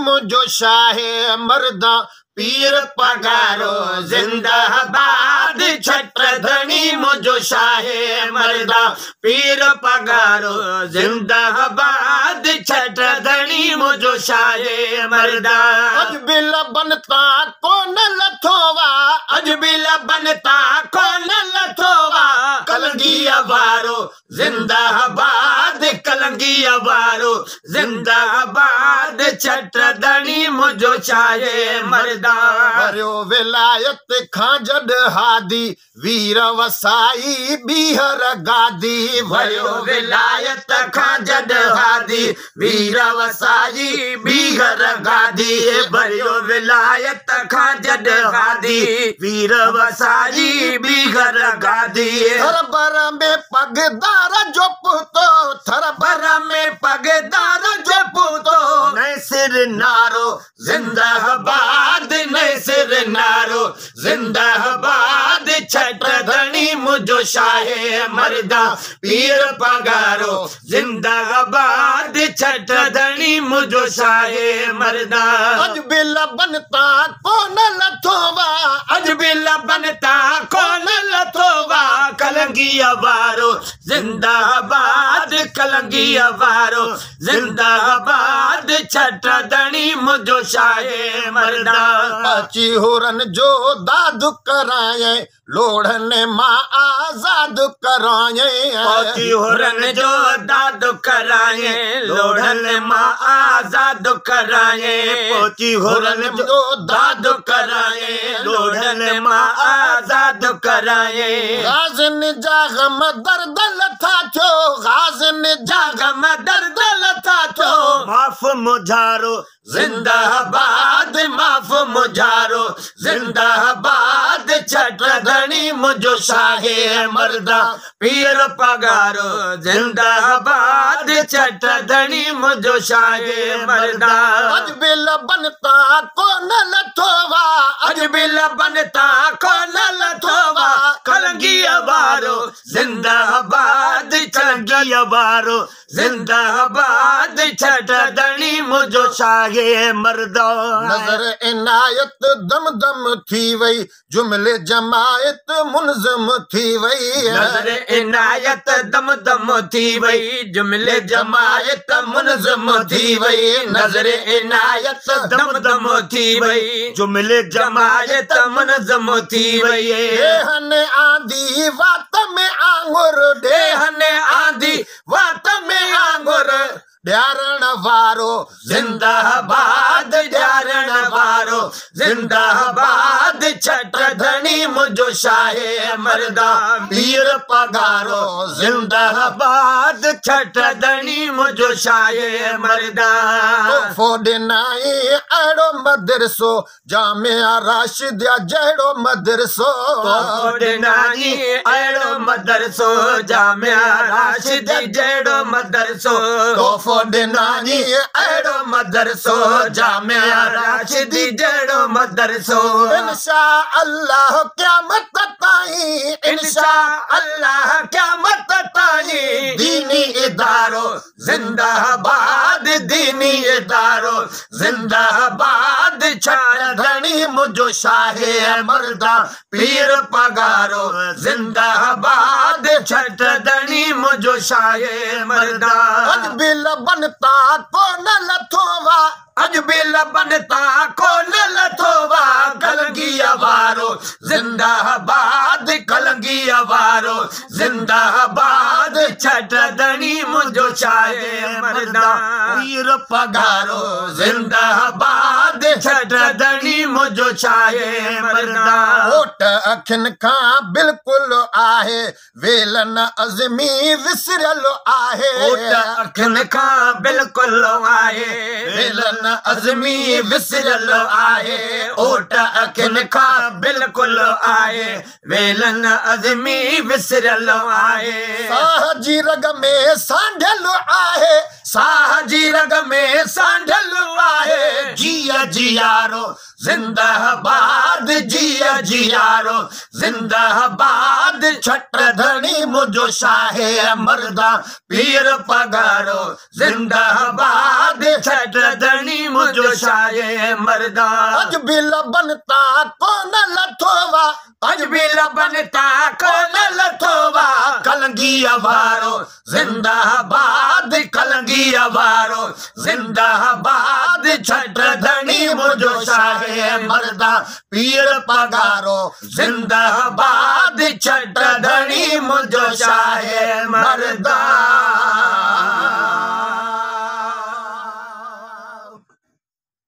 मुझो शाहे मर्दा पीर पगारो जिंदाबाद छत्र धनी मुझो शाहे मर्दा पीर पगारो जिंदाबाद छत्र धनी मुझो शाहे मर्दा अज बिल बनता कौन लथोवा अज बिल बनता कौन लथोवा कलंगी अवारो जिंदाबाद कलंगी अवारो जिंदाबाद छत्र धनी मुझो शाहे मर्दा भरियो विलायत खां जड हादी वीर वसाई बीहर गादी भरियो विलायत खां जड हादी वीर वसाई बीहर गादी भरियो विलायत खां जड हादी वीर वसाई बीहर गादी थरबर में पगदार जो पुतो थरबर में पगदार जो पुतो नए सिर नारो जिंदाबाद नए सिर नारो जिंदाबाद छत्र धनी मुझो शाहे मर्दा पीर पगारो जिंदाबाद छत्र धनी मुझो शाहे मर्दा अज बिल बनता कौन लथोवा अज बिल बनता कौन लथोवा कलंगी अवारो जिंदाबाद कलंगी अवारो जिंदाबाद छत्र धनी मुझो शाहे मर्दा पाची होरन जो दादु कराए लोढ़न माँ आजाद कराए पाची होरन जो दादु कराए लोढ़न माँ आजाद कराए पाची होरन जो दादु कराए लोढ़न माँ आजाद कराए गाजन जागम दर्द लथा थो गाजन जागम दर्द लथा थो माफ मुझारो जिंदाबाद माफ मुझारो जिंदाबाद छत्र धनी मुझो शाहे मर्दा पीर पगारो जिंदाबाद छत्र धनी मुझो शाहे मर्दा अज बिल बनता कौन लथोवा अज बिल बनता कौन लथोवा कलंगी अवारो जिंदाबाद कलंगी अवारो जिंदाबाद छत्र धनी मुझो शाहे मर्दा नजर इनायत दम दम थी वई जुमले जमायत मुनज़म थी वई नजर इनायत दम दम थी वई जुमले जमायत मुनज़म थी वई नजर इनायत दम दम थी वई जुमले जमायत मुनज़म थी वई देहन आंधी वात में आंगुर देहन आंधी वात में आंगुर ड्यारण वारो जिंदाबाद ड्यारण वारो जिंदाबाद छत्र धनी मुझो शाहे मर्दा पीर पगारो जिंदाबाद छत्र धनी मुझो शाहे मर्दा फोडनाई अड़ो मदरसो जामिया राशिदिया जड़ो मदरसो फोडनाई अड़ो मदरसो जामिया राशिदिया जड़ो मदरसो फोडनानी अड़ो मदरसो जामिया राशिदी जड़ो मदरसो इंशा अल्लाह क़यामत ताईं इंशा अल्लाह क़यामत ताईं दीनी इदारो जिंदाबाद दीनी इदारो जिंदाबाद छत्र धनी मुझो शाहे मर्दा पीर पगारो जिंदाबाद छत्र धनी मुझो शाहे मर्दा अज बिल बनता कौन लथोवा अज बिल बनता कौन लथोवा कलंगी अवारो जिंदाबाद कलंगी अवारो जिंदाबाद छत्र धनी मुझो शाहे मर्दा पीर पगारो जिंदाबाद छत्र धनी मुझो शाहे मर्दा ओट अखिन खां बिल्कुल आहे वेलन अज़मी विसरल आहे ओट अखिन खां बिल्कुल आहे वेलन अज़मी विसरल आहे ओट अखिन खां बिल्कुल आहे वेलन अज़मी विसरल आहे साह जी रग में सांढल आहे साह जी रग में सांढल आहे जिया जियारो जिंदाबाद जिया जियारो जिंदाबाद छत्रधनी मुझो शाहे मर्दा पीर पगारो जिंदाबाद छत्रधनी मुझो शाहे मर्दा अज भी बनता कौन लथोवा अज भी बनता कौन लथोवा कलंगी अवारो जिंदाबाद कलंगी अवारो जिंदाबाद छत्रधनी मुझो शाहे मर्दा पीर पगारो जिंदाबाद छत्रधनी